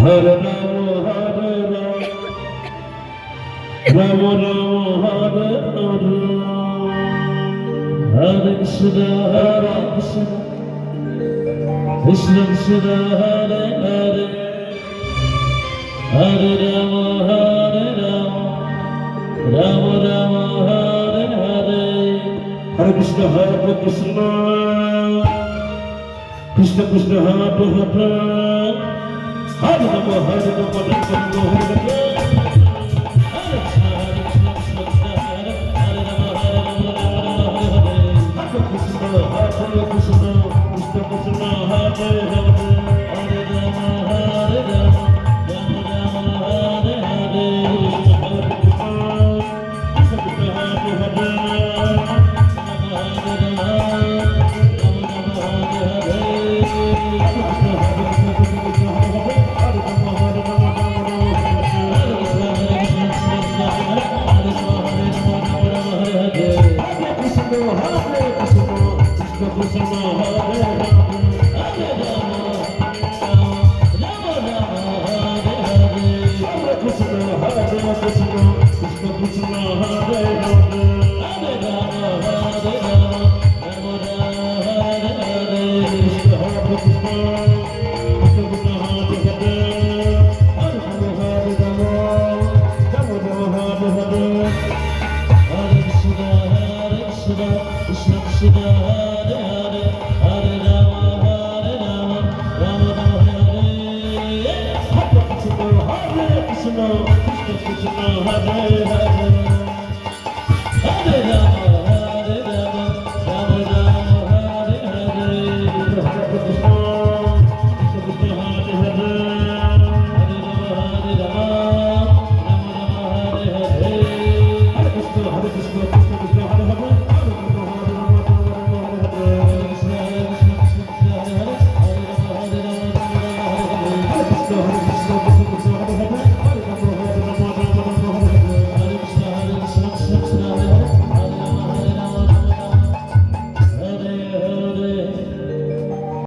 Hare Rama Hare Hare Hare Krishna Krishna Krishna Hare Hare Hare Rama Rama Rama Hare Hare Hare Krishna Krishna Krishna Hare Hare Hare Rama Hare Rama Hare Hare